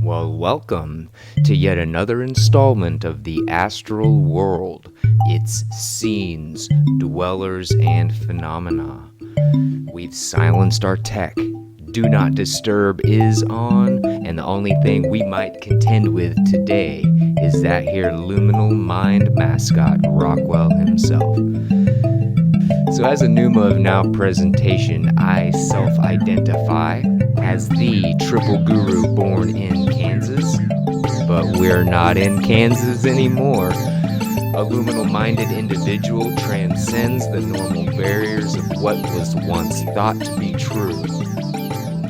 Well, welcome to yet another installment of the Astral World, its scenes, dwellers, and phenomena. We've silenced our tech. Do not disturb is on, and the only thing we might contend with today is that here luminal mind mascot, Rockwell himself. So as a Numa of Now presentation, I self-identify as the triple guru born in Kansas, but we're not in Kansas anymore. A luminal-minded individual transcends the normal barriers of what was once thought to be true.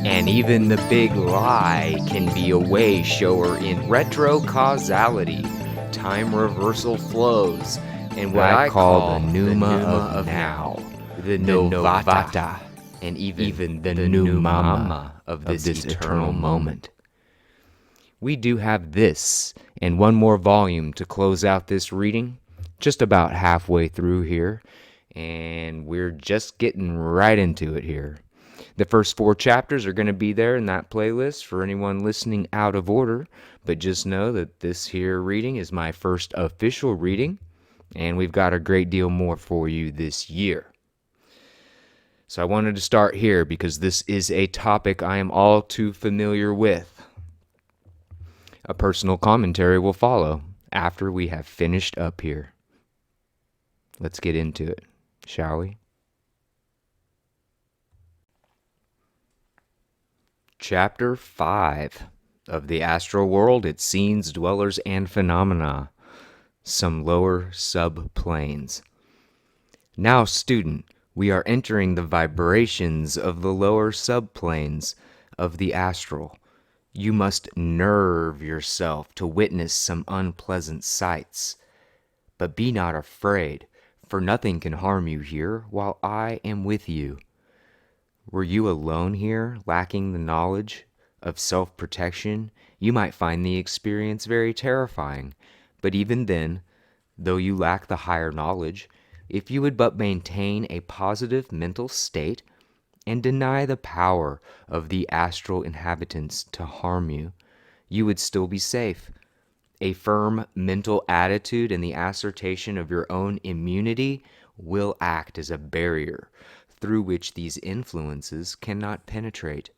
And even the big lie can be a way shower in retro-causality, time reversal flows, and what I call the Numa of Now, the Novata, and even the New Mama of this eternal moment. We do have this and one more volume to close out this reading, just about halfway through here, and we're just getting right into it here. The first 4 chapters are going to be there in that playlist for anyone listening out of order, but just know that this here reading is my first official reading, and we've got a great deal more for you this year. So I wanted to start here because this is a topic I am all too familiar with. A personal commentary will follow after we have finished up here. Let's get into it, shall we? Chapter 5 of the Astral World, its scenes, dwellers, and phenomena. Some lower subplanes. Now, student, we are entering the vibrations of the lower subplanes of the astral. You must nerve yourself to witness some unpleasant sights. But be not afraid, for nothing can harm you here while I am with you. Were you alone here, lacking the knowledge of self-protection, you might find the experience very terrifying. But even then, though you lack the higher knowledge, if you would but maintain a positive mental state and deny the power of the astral inhabitants to harm you, you would still be safe. A firm mental attitude and the assertion of your own immunity will act as a barrier through which these influences cannot penetrate.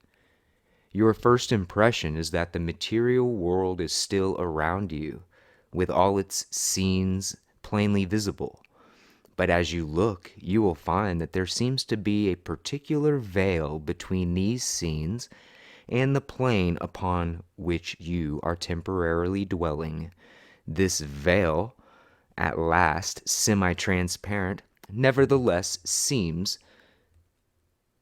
Your first impression is that the material world is still around you, with all its scenes plainly visible. But as you look, you will find that there seems to be a particular veil between these scenes and the plane upon which you are temporarily dwelling. This veil, at last semi-transparent, nevertheless seems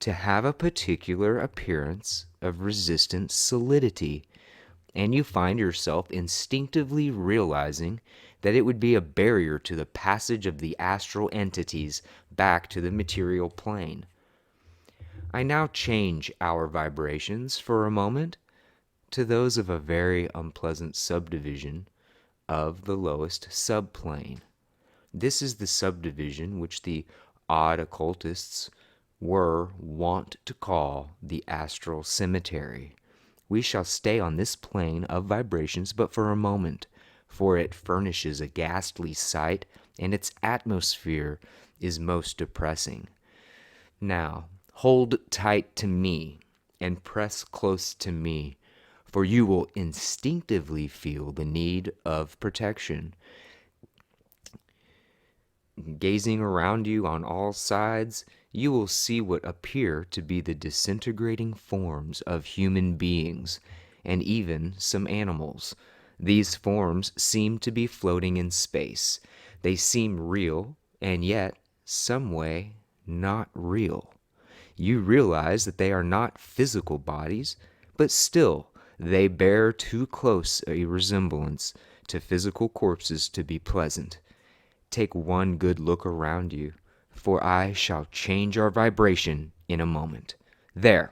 to have a particular appearance of resistant solidity, and you find yourself instinctively realizing that it would be a barrier to the passage of the astral entities back to the material plane. I now change our vibrations for a moment to those of a very unpleasant subdivision of the lowest subplane. This is the subdivision which the odd occultists were wont to call the astral cemetery. We shall stay on this plane of vibrations but for a moment, for it furnishes a ghastly sight, and its atmosphere is most depressing. Now, hold tight to me, and press close to me, for you will instinctively feel the need of protection. Gazing around you on all sides, you will see what appear to be the disintegrating forms of human beings, and even some animals. These forms seem to be floating in space. They seem real, and yet, some way, not real. You realize that they are not physical bodies, but still, they bear too close a resemblance to physical corpses to be pleasant. Take one good look around you, for I shall change our vibration in a moment. There,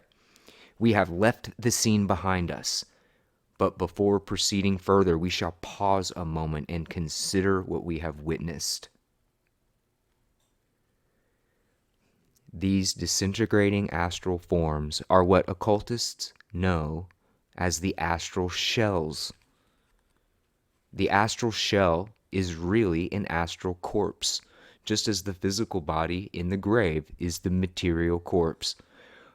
we have left the scene behind us. But before proceeding further, we shall pause a moment and consider what we have witnessed. These disintegrating astral forms are what occultists know as the astral shells. The astral shell is really an astral corpse, just as the physical body in the grave is the material corpse.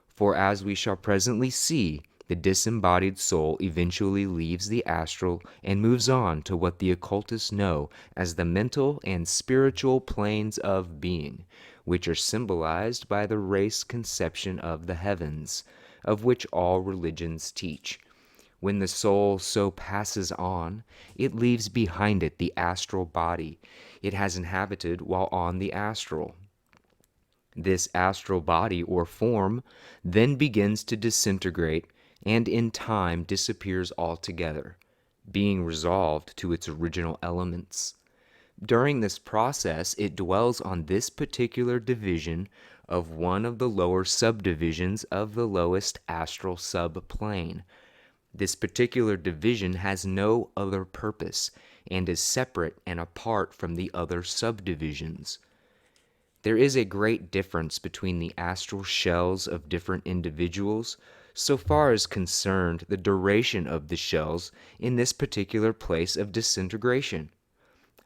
For as we shall presently see, the disembodied soul eventually leaves the astral and moves on to what the occultists know as the mental and spiritual planes of being, which are symbolized by the race conception of the heavens, of which all religions teach. When the soul so passes on, it leaves behind it the astral body it has inhabited while on the astral. This astral body or form then begins to disintegrate and in time disappears altogether, being resolved to its original elements. During this process, it dwells on this particular division of one of the lower subdivisions of the lowest astral subplane. This particular division has no other purpose and is separate and apart from the other subdivisions. There is a great difference between the astral shells of different individuals so far as concerned the duration of the shells in this particular place of disintegration.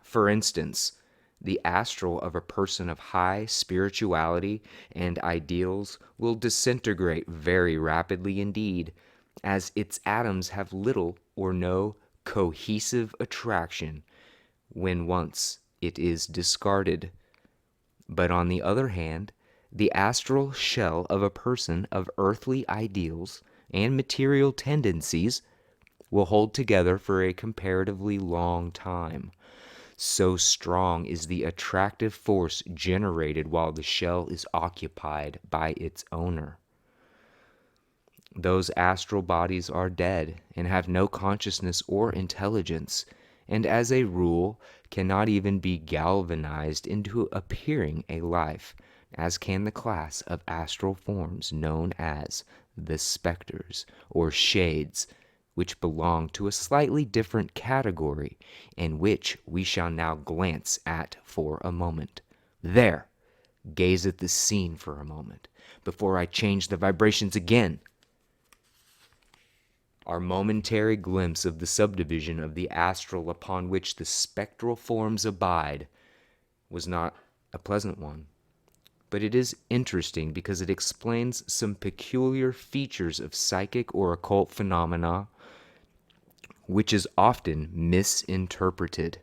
For instance, the astral of a person of high spirituality and ideals will disintegrate very rapidly indeed, as its atoms have little or no cohesive attraction when once it is discarded. But on the other hand, the astral shell of a person of earthly ideals and material tendencies will hold together for a comparatively long time. So strong is the attractive force generated while the shell is occupied by its owner. Those astral bodies are dead and have no consciousness or intelligence, and as a rule cannot even be galvanized into appearing a life, as can the class of astral forms known as the specters or shades, which belong to a slightly different category, and which we shall now glance at for a moment. There, gaze at this scene for a moment, before I change the vibrations again. Our momentary glimpse of the subdivision of the astral upon which the spectral forms abide was not a pleasant one, but it is interesting because it explains some peculiar features of psychic or occult phenomena which is often misinterpreted.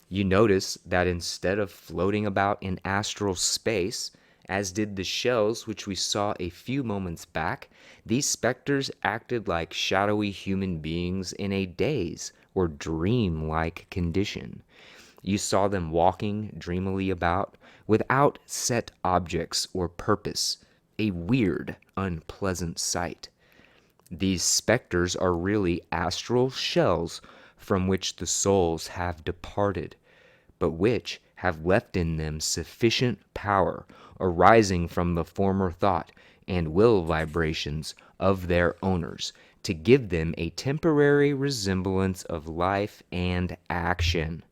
You notice that instead of floating about in astral space, as did the shells which we saw a few moments back, these specters acted like shadowy human beings in a daze or dream-like condition. You saw them walking dreamily about without set objects or purpose, a weird, unpleasant sight. These specters are really astral shells from which the souls have departed, but which have left in them sufficient power arising from the former thought and will vibrations of their owners to give them a temporary resemblance of life and action.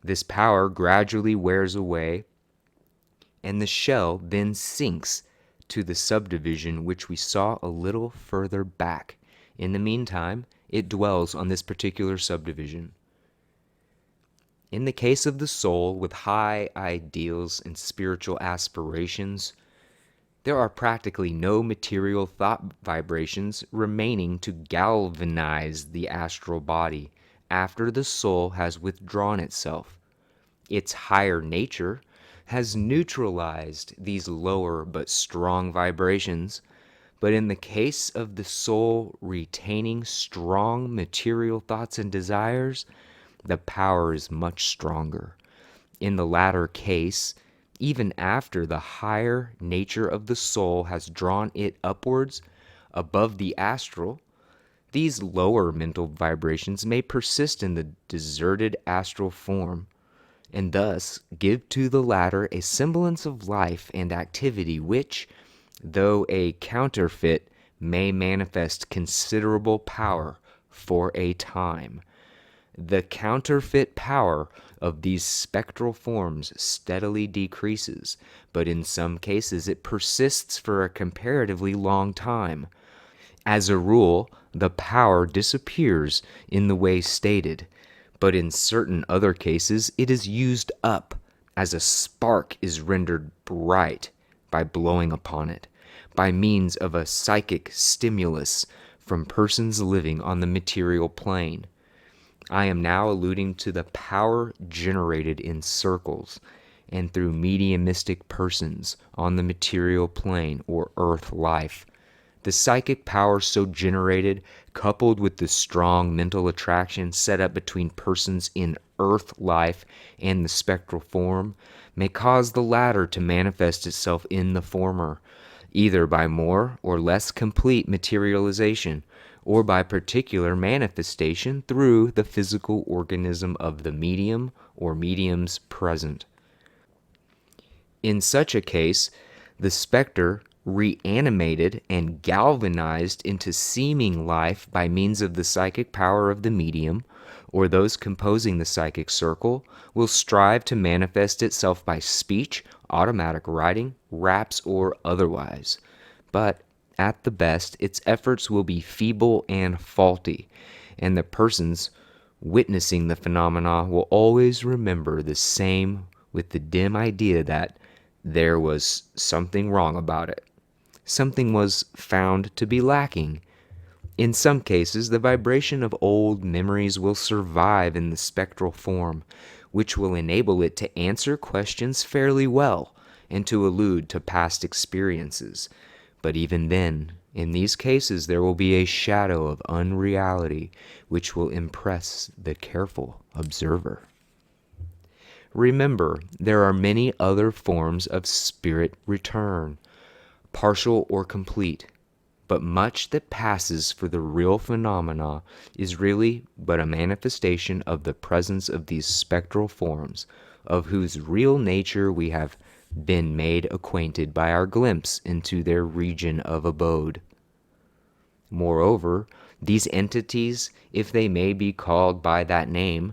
This power gradually wears away, and the shell then sinks to the subdivision which we saw a little further back. In the meantime, it dwells on this particular subdivision. In the case of the soul with high ideals and spiritual aspirations, there are practically no material thought vibrations remaining to galvanize the astral body after the soul has withdrawn itself. Its higher nature has neutralized these lower but strong vibrations, but in the case of the soul retaining strong material thoughts and desires, the power is much stronger. In the latter case, even after the higher nature of the soul has drawn it upwards above the astral, these lower mental vibrations may persist in the deserted astral form, and thus give to the latter a semblance of life and activity which, though a counterfeit, may manifest considerable power for a time. The counterfeit power of these spectral forms steadily decreases, but in some cases it persists for a comparatively long time. As a rule, the power disappears in the way stated, but in certain other cases it is used up, as a spark is rendered bright by blowing upon it, by means of a psychic stimulus from persons living on the material plane. I am now alluding to the power generated in circles and through mediumistic persons on the material plane or earth life. The psychic power so generated, coupled with the strong mental attraction set up between persons in earth life and the spectral form, may cause the latter to manifest itself in the former, either by more or less complete materialization, or by particular manifestation through the physical organism of the medium or mediums present. In such a case, the specter, reanimated and galvanized into seeming life by means of the psychic power of the medium, or those composing the psychic circle, will strive to manifest itself by speech, automatic writing, raps, or otherwise. But, at the best, its efforts will be feeble and faulty, and the persons witnessing the phenomena will always remember the same with the dim idea that there was something wrong about it. Something was found to be lacking. In some cases, the vibration of old memories will survive in the spectral form, which will enable it to answer questions fairly well and to allude to past experiences. But even then, in these cases, there will be a shadow of unreality which will impress the careful observer. Remember, there are many other forms of spirit return, partial or complete, but much that passes for the real phenomena is really but a manifestation of the presence of these spectral forms, of whose real nature we have been made acquainted by our glimpse into their region of abode. Moreover, these entities, if they may be called by that name,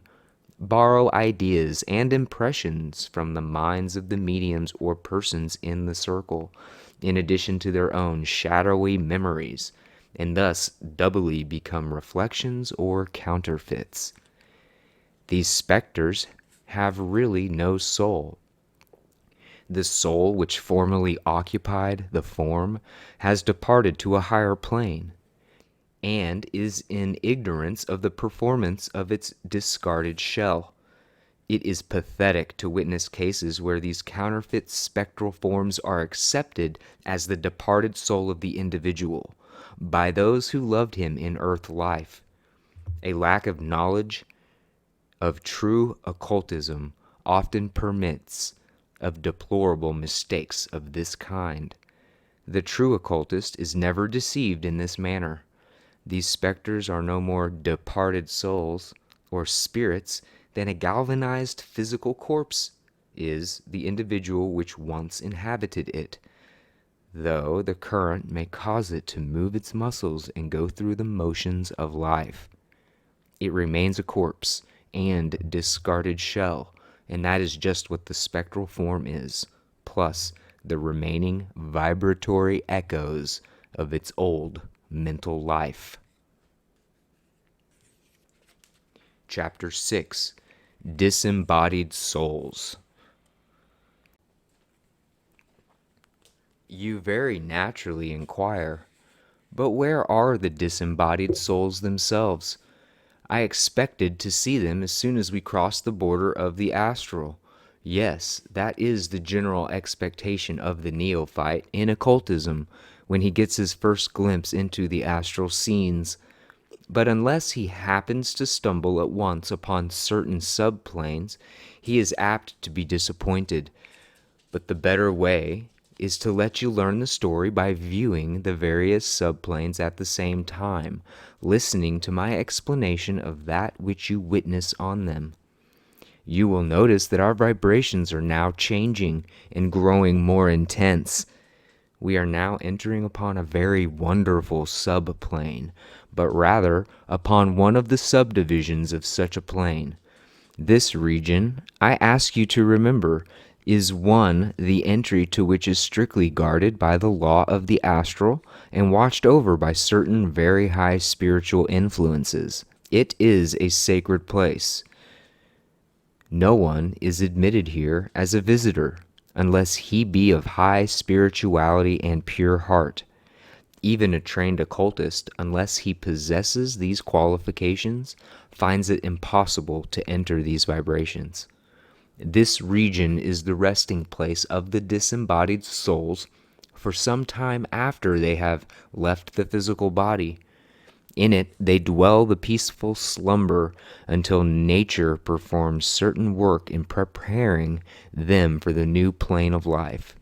borrow ideas and impressions from the minds of the mediums or persons in the circle, in addition to their own shadowy memories, and thus doubly become reflections or counterfeits. These specters have really no soul. The soul which formerly occupied the form has departed to a higher plane, and is in ignorance of the performance of its discarded shell. It is pathetic to witness cases where these counterfeit spectral forms are accepted as the departed soul of the individual by those who loved him in earth life. A lack of knowledge of true occultism often permits of deplorable mistakes of this kind. The true occultist is never deceived in this manner. These specters are no more departed souls or spirits than a galvanized physical corpse is the individual which once inhabited it, though the current may cause it to move its muscles and go through the motions of life. It remains a corpse and discarded shell, and that is just what the spectral form is, plus the remaining vibratory echoes of its old mental life. Chapter 6. Disembodied Souls. You very naturally inquire, but where are the disembodied souls themselves? I expected to see them as soon as we crossed the border of the astral. Yes, that is the general expectation of the neophyte in occultism when he gets his first glimpse into the astral scenes. But unless he happens to stumble at once upon certain subplanes, he is apt to be disappointed. But the better way is to let you learn the story by viewing the various subplanes at the same time, listening to my explanation of that which you witness on them. You will notice that our vibrations are now changing and growing more intense. We are now entering upon a very wonderful subplane, but rather upon one of the subdivisions of such a plane. This region, I ask you to remember, is one the entry to which is strictly guarded by the law of the astral and watched over by certain very high spiritual influences. It is a sacred place. No one is admitted here as a visitor unless he be of high spirituality and pure heart. Even a trained occultist, unless he possesses these qualifications, finds it impossible to enter these vibrations. This region is the resting place of the disembodied souls for some time after they have left the physical body. In it, they dwell the peaceful slumber until nature performs certain work in preparing them for the new plane of life.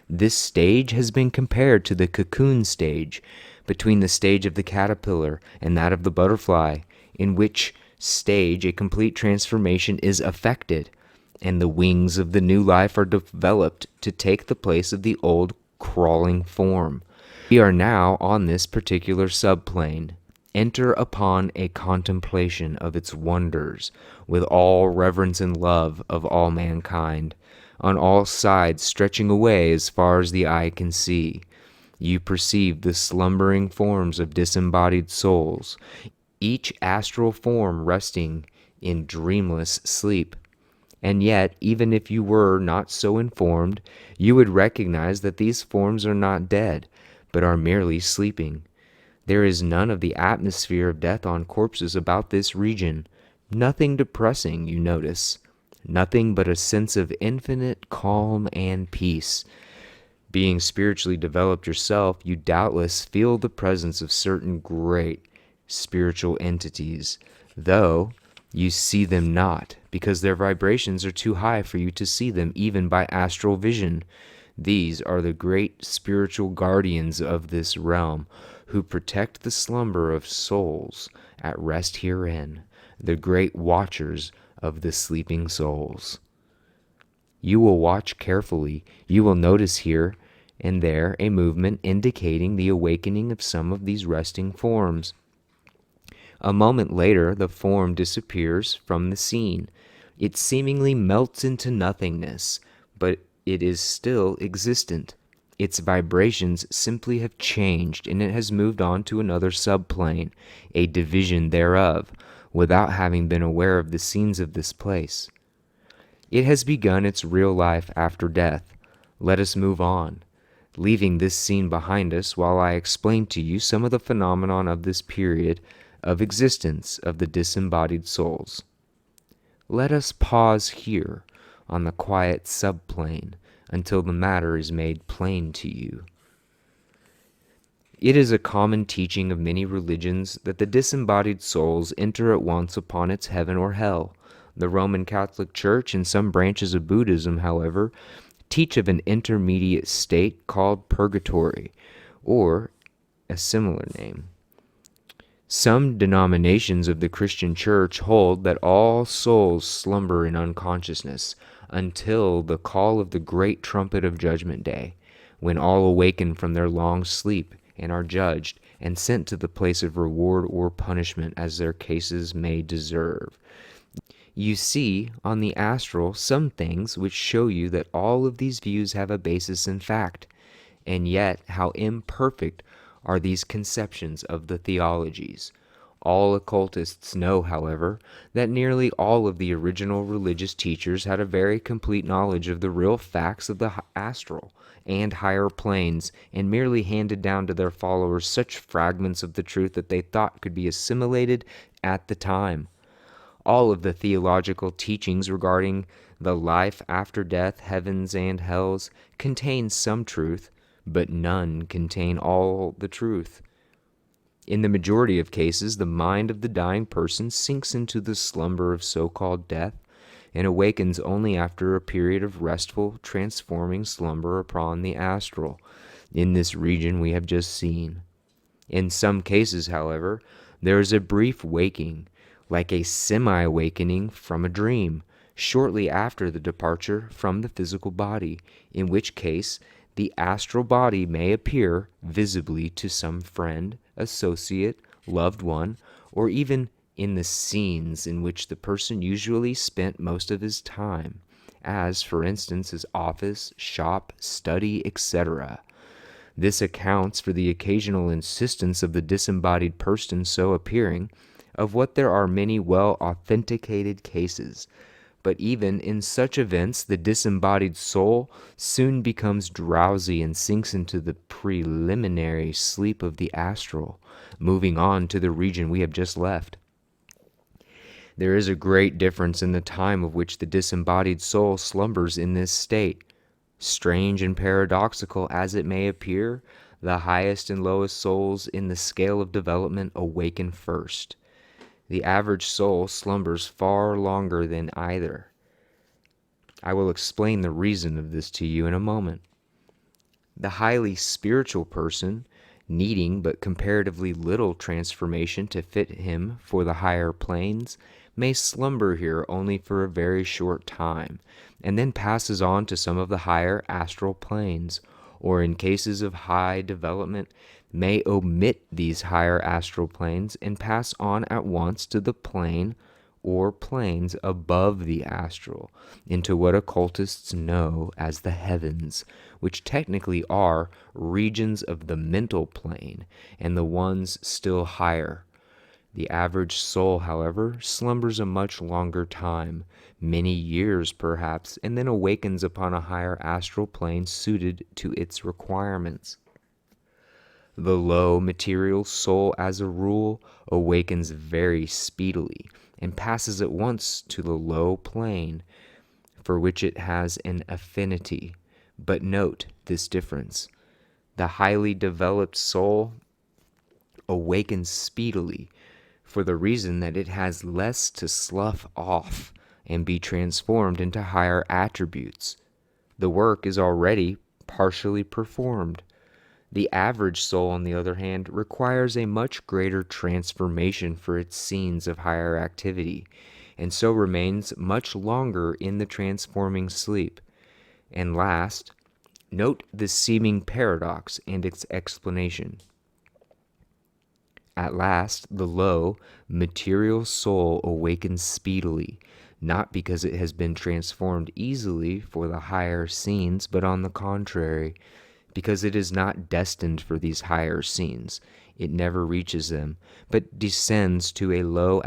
This stage has been compared to the cocoon stage, between the stage of the caterpillar and that of the butterfly, in which stage a complete transformation is effected, and the wings of the new life are developed to take the place of the old crawling form. We are now on this particular subplane. Enter upon a contemplation of its wonders, with all reverence and love of all mankind, on all sides stretching away as far as the eye can see. You perceive the slumbering forms of disembodied souls, each astral form resting in dreamless sleep. And yet, even if you were not so informed, you would recognize that these forms are not dead, but are merely sleeping. There is none of the atmosphere of death on corpses about this region. Nothing depressing, you notice. Nothing but a sense of infinite calm and peace. Being spiritually developed yourself, you doubtless feel the presence of certain great spiritual entities, though you see them not, because their vibrations are too high for you to see them even by astral vision. These are the great spiritual guardians of this realm, who protect the slumber of souls at rest herein, the great watchers of the sleeping souls. You will watch carefully. You will notice here and there a movement indicating the awakening of some of these resting forms. A moment later, the form disappears from the scene. It seemingly melts into nothingness, but it is still existent. Its vibrations simply have changed, and it has moved on to another subplane, a division thereof, without having been aware of the scenes of this place. It has begun its real life after death. Let us move on, leaving this scene behind us while I explain to you some of the phenomenon of this period of existence of the disembodied souls. Let us pause here on the quiet subplane until the matter is made plain to you. It is a common teaching of many religions that the disembodied souls enter at once upon its heaven or hell. The Roman Catholic Church and some branches of Buddhism, however, teach of an intermediate state called purgatory, or a similar name. Some denominations of the Christian Church hold that all souls slumber in unconsciousness until the call of the great trumpet of Judgment Day, when all awaken from their long sleep and are judged and sent to the place of reward or punishment as their cases may deserve. You see on the astral some things which show you that all of these views have a basis in fact, and yet how imperfect are these conceptions of the theologies. All occultists know, however, that nearly all of the original religious teachers had a very complete knowledge of the real facts of the astral and higher planes, and merely handed down to their followers such fragments of the truth that they thought could be assimilated at the time. All of the theological teachings regarding the life after death, heavens and hells, contain some truth, but none contain all the truth. In the majority of cases, the mind of the dying person sinks into the slumber of so-called death and awakens only after a period of restful, transforming slumber upon the astral, in this region we have just seen. In some cases, however, there is a brief waking, like a semi-awakening from a dream, shortly after the departure from the physical body, in which case the astral body may appear visibly to some friend, associate, loved one, or even in the scenes in which the person usually spent most of his time, as, for instance, his office, shop, study, etc. This accounts for the occasional insistence of the disembodied person so appearing, of what there are many well-authenticated cases. But even in such events, the disembodied soul soon becomes drowsy and sinks into the preliminary sleep of the astral, moving on to the region we have just left. There is a great difference in the time of which the disembodied soul slumbers in this state. Strange and paradoxical as it may appear, the highest and lowest souls in the scale of development awaken first. The average soul slumbers far longer than either. I will explain the reason of this to you in a moment. The highly spiritual person, needing but comparatively little transformation to fit him for the higher planes, may slumber here only for a very short time, and then passes on to some of the higher astral planes, or in cases of high development, may omit these higher astral planes and pass on at once to the plane or planes above the astral, into what occultists know as the heavens, which technically are regions of the mental plane and the ones still higher. The average soul, however, slumbers a much longer time, many years perhaps, and then awakens upon a higher astral plane suited to its requirements. The low material soul, as a rule, awakens very speedily and passes at once to the low plane, for which it has an affinity. But note this difference. The highly developed soul awakens speedily, for the reason that it has less to slough off and be transformed into higher attributes. The work is already partially performed. The average soul, on the other hand, requires a much greater transformation for its scenes of higher activity, and so remains much longer in the transforming sleep. And last, note the seeming paradox and its explanation. At last, the low, material soul awakens speedily, not because it has been transformed easily for the higher scenes, but on the contrary, because it is not destined for these higher scenes. It never reaches them, but descends to a low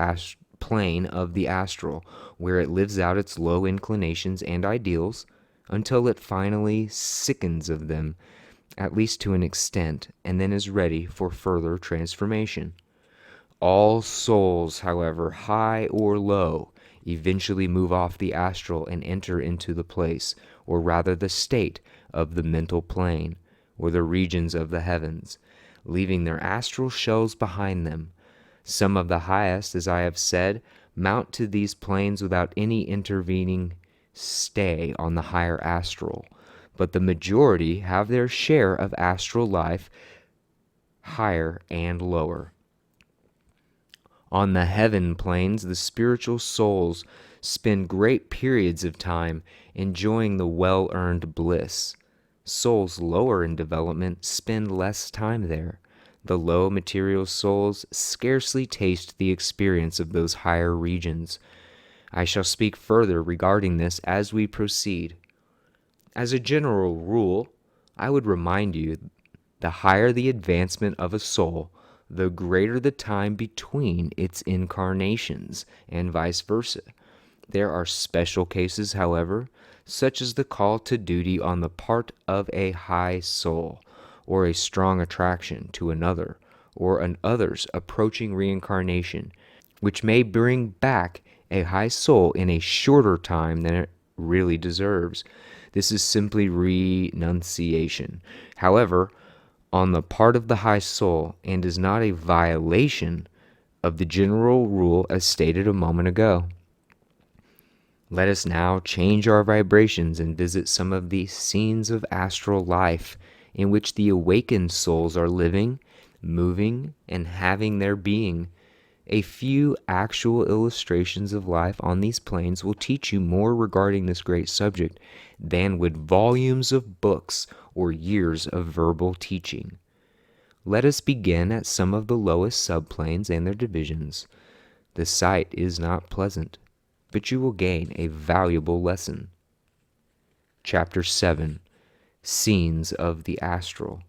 plane of the astral, where it lives out its low inclinations and ideals, until it finally sickens of them, at least to an extent, and then is ready for further transformation. All souls, however, high or low, eventually move off the astral and enter into the place, or rather the state, of the mental plane, or the regions of the heavens, leaving their astral shells behind them. Some of the highest, as I have said, mount to these planes without any intervening stay on the higher astral, but the majority have their share of astral life, higher and lower. On the heaven planes, the spiritual souls spend great periods of time enjoying the well-earned bliss. Souls lower in development spend less time there. The low material souls scarcely taste the experience of those higher regions. I shall speak further regarding this as we proceed. As a general rule, I would remind you, the higher the advancement of a soul, the greater the time between its incarnations, and vice versa. There are special cases, however, such as the call to duty on the part of a high soul, or a strong attraction to another, or an other's approaching reincarnation, which may bring back a high soul in a shorter time than it really deserves. This is simply renunciation, however, on the part of the high soul, and is not a violation of the general rule as stated a moment ago. Let us now change our vibrations and visit some of the scenes of astral life in which the awakened souls are living, moving, and having their being. A few actual illustrations of life on these planes will teach you more regarding this great subject than would volumes of books or years of verbal teaching. Let us begin at some of the lowest subplanes and their divisions. The sight is not pleasant, but you will gain a valuable lesson. Chapter 7, Scenes of the Astral.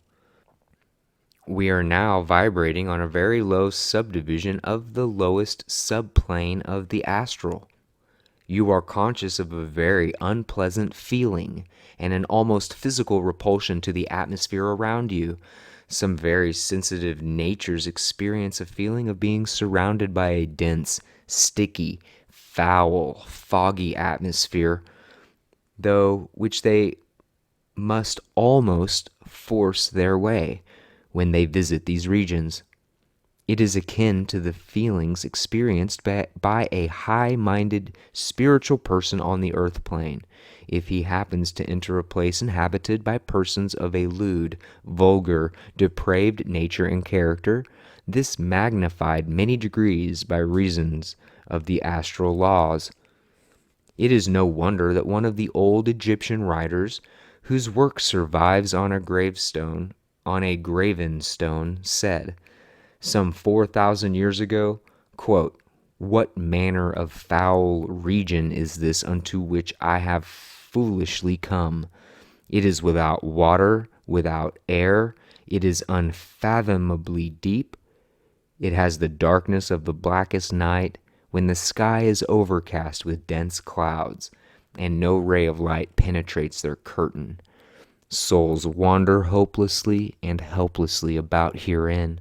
We are now vibrating on a very low subdivision of the lowest subplane of the astral. You are conscious of a very unpleasant feeling and an almost physical repulsion to the atmosphere around you. Some very sensitive natures experience a feeling of being surrounded by a dense, sticky, foul, foggy atmosphere, though which they must almost force their way when they visit these regions. It is akin to the feelings experienced by a high-minded spiritual person on the earth plane, if he happens to enter a place inhabited by persons of a lewd, vulgar, depraved nature and character, this magnified many degrees by reasons of the astral laws. It is no wonder that one of the old Egyptian writers, whose work survives on a graven stone, said, some 4,000 years ago, quote, "What manner of foul region is this unto which I have foolishly come? It is without water, without air, it is unfathomably deep. It has the darkness of the blackest night, when the sky is overcast with dense clouds, and no ray of light penetrates their curtain. Souls wander hopelessly and helplessly about herein.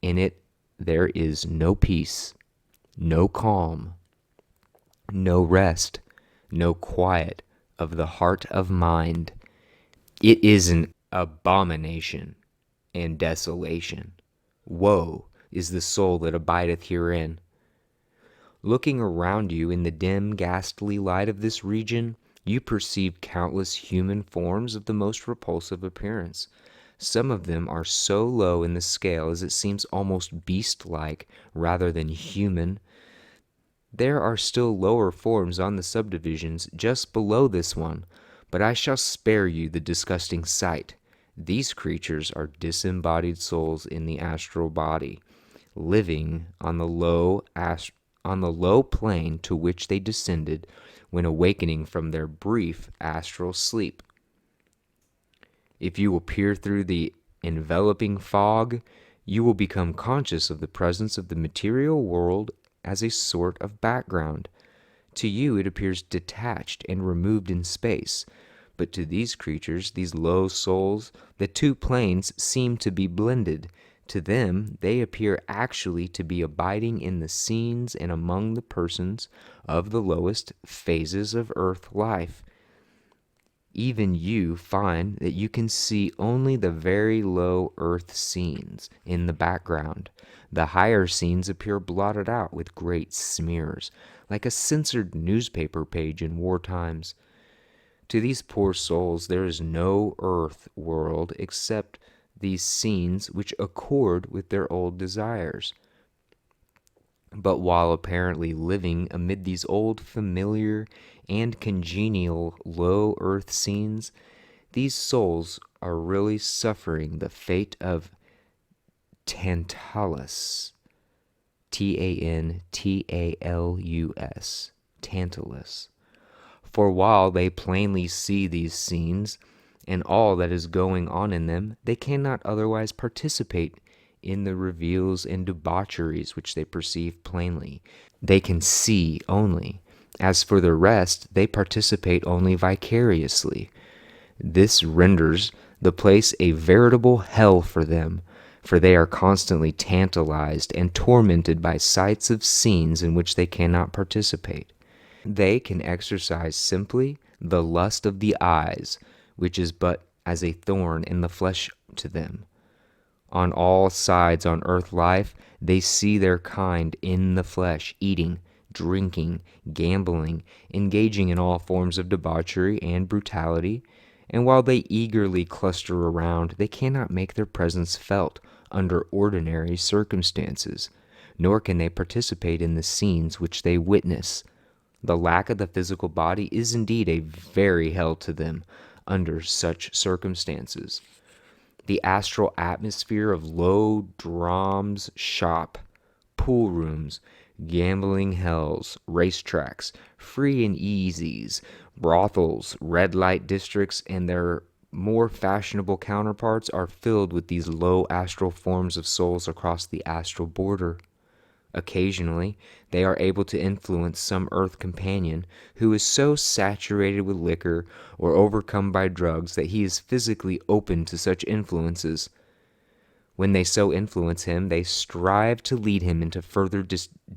In it there is no peace, no calm, no rest, no quiet of the heart of mind. It is an abomination and desolation. Woe is the soul that abideth herein." Looking around you in the dim, ghastly light of this region, you perceive countless human forms of the most repulsive appearance. Some of them are so low in the scale as it seems almost beast-like rather than human. There are still lower forms on the subdivisions just below this one, but I shall spare you the disgusting sight. These creatures are disembodied souls in the astral body, living on the low plane to which they descended when awakening from their brief astral sleep. If you will peer through the enveloping fog, you will become conscious of the presence of the material world as a sort of background. To you it appears detached and removed in space, but to these creatures, these low souls, the two planes seem to be blended. To them, they appear actually to be abiding in the scenes and among the persons of the lowest phases of earth life. Even you find that you can see only the very low earth scenes in the background. The higher scenes appear blotted out with great smears, like a censored newspaper page in war times. To these poor souls there is no earth world except these scenes which accord with their old desires. But while apparently living amid these old familiar and congenial low earth scenes, these souls are really suffering the fate of Tantalus, Tantalus, Tantalus. For while they plainly see these scenes and all that is going on in them, they cannot otherwise participate in the reveals and debaucheries which they perceive plainly. They can see only. As for the rest, they participate only vicariously. This renders the place a veritable hell for them, for they are constantly tantalized and tormented by sights of scenes in which they cannot participate. They can exercise simply the lust of the eyes, which is but as a thorn in the flesh to them. On all sides on earth life, they see their kind in the flesh, eating, drinking, gambling, engaging in all forms of debauchery and brutality, and while they eagerly cluster around, they cannot make their presence felt under ordinary circumstances, nor can they participate in the scenes which they witness. The lack of the physical body is indeed a very hell to them under such circumstances. The astral atmosphere of low drams shop, pool rooms, gambling hells, racetracks, free and easies, Brothels, red light districts, and their more fashionable counterparts are filled with these low astral forms of souls across the astral border. Occasionally, they are able to influence some earth companion who is so saturated with liquor or overcome by drugs that he is physically open to such influences. When they so influence him, they strive to lead him into further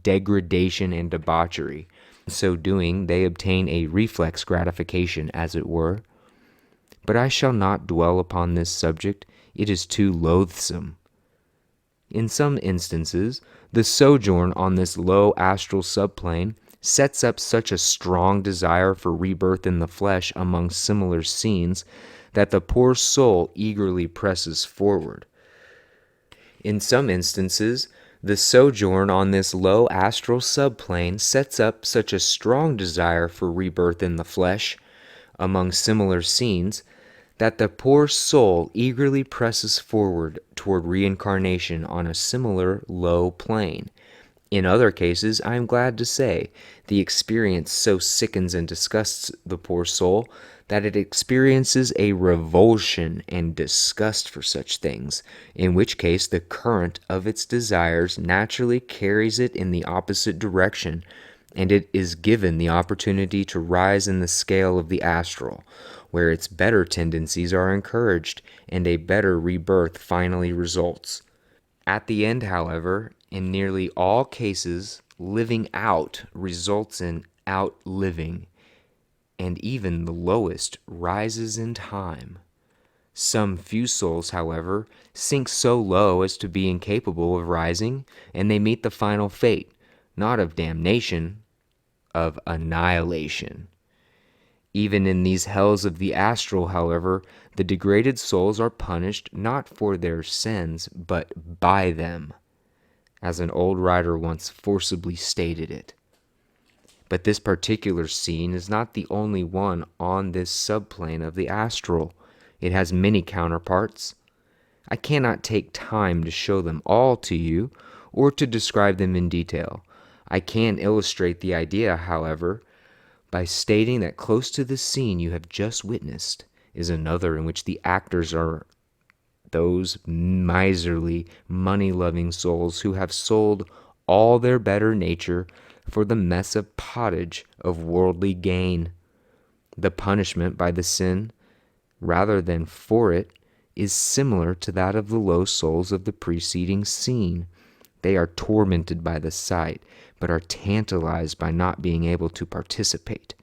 degradation and debauchery. In so doing, they obtain a reflex gratification, as it were. But I shall not dwell upon this subject. It is too loathsome. In some instances, the sojourn on this low astral subplane sets up such a strong desire for rebirth in the flesh among similar scenes that the poor soul eagerly presses forward. In some instances, the sojourn on this low astral subplane sets up such a strong desire for rebirth in the flesh among similar scenes that the poor soul eagerly presses forward toward reincarnation on a similar low plane. In other cases, I am glad to say, the experience so sickens and disgusts the poor soul that it experiences a revulsion and disgust for such things, in which case the current of its desires naturally carries it in the opposite direction, and it is given the opportunity to rise in the scale of the astral, where its better tendencies are encouraged, and a better rebirth finally results. At the end, however, in nearly all cases, living out results in outliving, and even the lowest rises in time. Some few souls, however, sink so low as to be incapable of rising, and they meet the final fate, not of damnation, of annihilation. Even in these hells of the astral, however, the degraded souls are punished not for their sins, but by them, as an old writer once forcibly stated it. But this particular scene is not the only one on this subplane of the astral. It has many counterparts. I cannot take time to show them all to you, or to describe them in detail. I can illustrate the idea, however, by stating that close to the scene you have just witnessed is another in which the actors are those miserly, money-loving souls who have sold all their better nature for the mess of pottage of worldly gain. The punishment by the sin, rather than for it, is similar to that of the low souls of the preceding scene. They are tormented by the sight, but are tantalized by not being able to participate.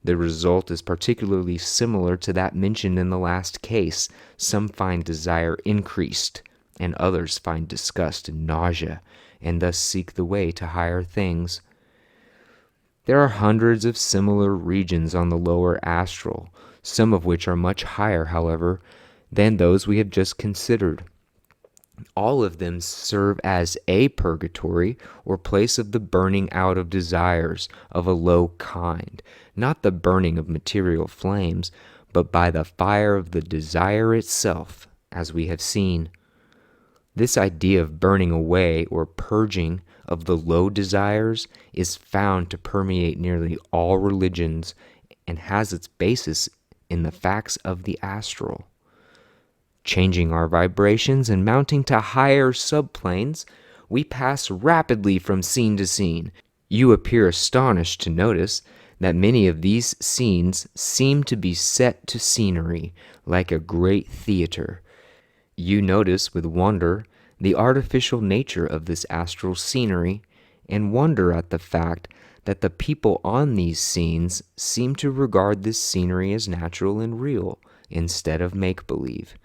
The result is particularly similar to that mentioned in the last case. Some find desire increased, and others find disgust and nausea, and thus seek the way to higher things. There are hundreds of similar regions on the lower astral, some of which are much higher, however, than those we have just considered. All of them serve as a purgatory, or place of the burning out of desires of a low kind, not the burning of material flames, but by the fire of the desire itself, as we have seen. This idea of burning away or purging of the low desires is found to permeate nearly all religions and has its basis in the facts of the astral. Changing our vibrations and mounting to higher subplanes, we pass rapidly from scene to scene. You appear astonished to notice that many of these scenes seem to be set to scenery, like a great theater. You notice with wonder the artificial nature of this astral scenery, and wonder at the fact that the people on these scenes seem to regard this scenery as natural and real, instead of make-believe.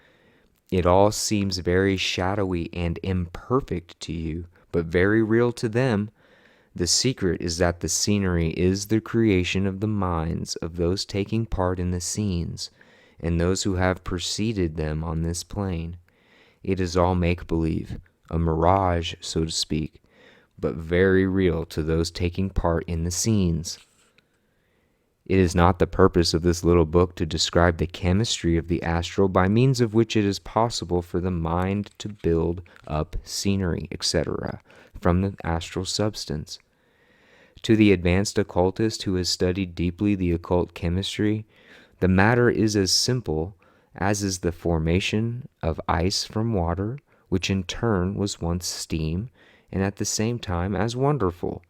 It all seems very shadowy and imperfect to you, but very real to them. The secret is that the scenery is the creation of the minds of those taking part in the scenes, and those who have preceded them on this plane. It is all make-believe, a mirage, so to speak, but very real to those taking part in the scenes. It is not the purpose of this little book to describe the chemistry of the astral by means of which it is possible for the mind to build up scenery, etc., from the astral substance. To the advanced occultist who has studied deeply the occult chemistry, the matter is as simple as is the formation of ice from water, which in turn was once steam, and at the same time as wonderful.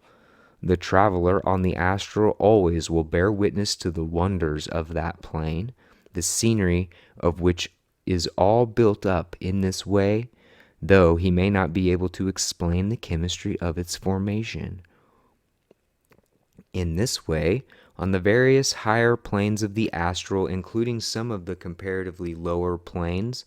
The traveler on the astral always will bear witness to the wonders of that plane, the scenery of which is all built up in this way, though he may not be able to explain the chemistry of its formation. In this way, on the various higher planes of the astral, including some of the comparatively lower planes,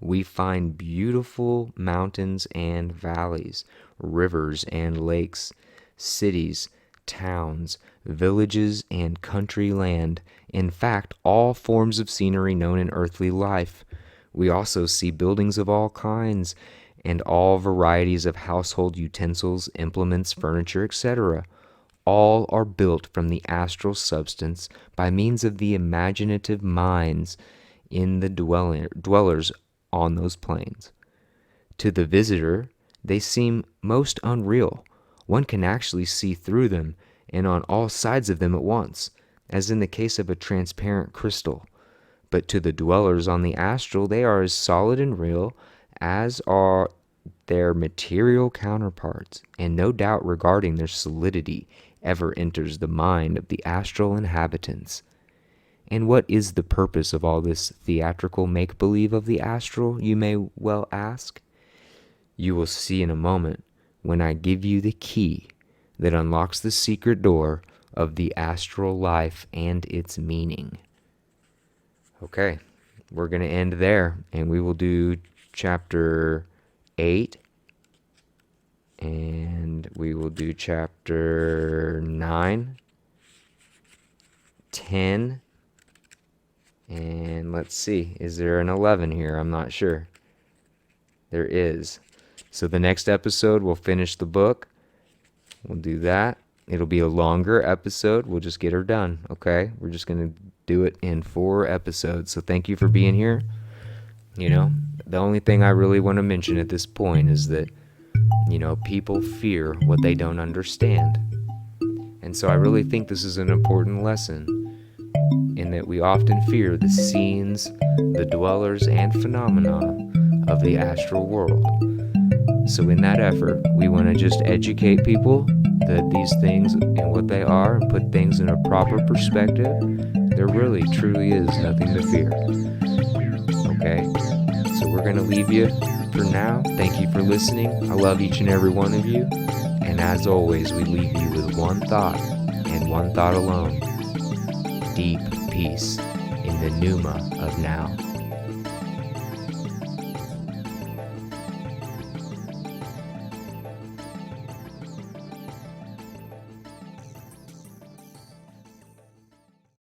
we find beautiful mountains and valleys, rivers and lakes, cities, towns, villages, and country land. In fact, all forms of scenery known in earthly life. We also see buildings of all kinds, and all varieties of household utensils, implements, furniture, etc. All are built from the astral substance by means of the imaginative minds in the dwellers on those planes. To the visitor, they seem most unreal. One can actually see through them and on all sides of them at once, as in the case of a transparent crystal. But to the dwellers on the astral, they are as solid and real as are their material counterparts, and no doubt regarding their solidity ever enters the mind of the astral inhabitants. And what is the purpose of all this theatrical make-believe of the astral, you may well ask? You will see in a moment when I give you the key that unlocks the secret door of the astral life and its meaning. Okay, we're going to end there, and we will do chapter 8, and we will do chapter 9, 10, and let's see, is there an 11 here? I'm not sure. There is. So the next episode, we'll finish the book. We'll do that. It'll be a longer episode. We'll just get her done, okay? We're just going to do it in 4 episodes. So thank you for being here. You know, the only thing I really want to mention at this point is that, you know, people fear what they don't understand. And so I really think this is an important lesson, in that we often fear the scenes, the dwellers, and phenomena of the astral world. So in that effort, we want to just educate people that these things and what they are, and put things in a proper perspective. There really, truly is nothing to fear. Okay? So we're going to leave you for now. Thank you for listening. I love each and every one of you. And as always, we leave you with one thought, and one thought alone. Deep peace in the pneuma of now.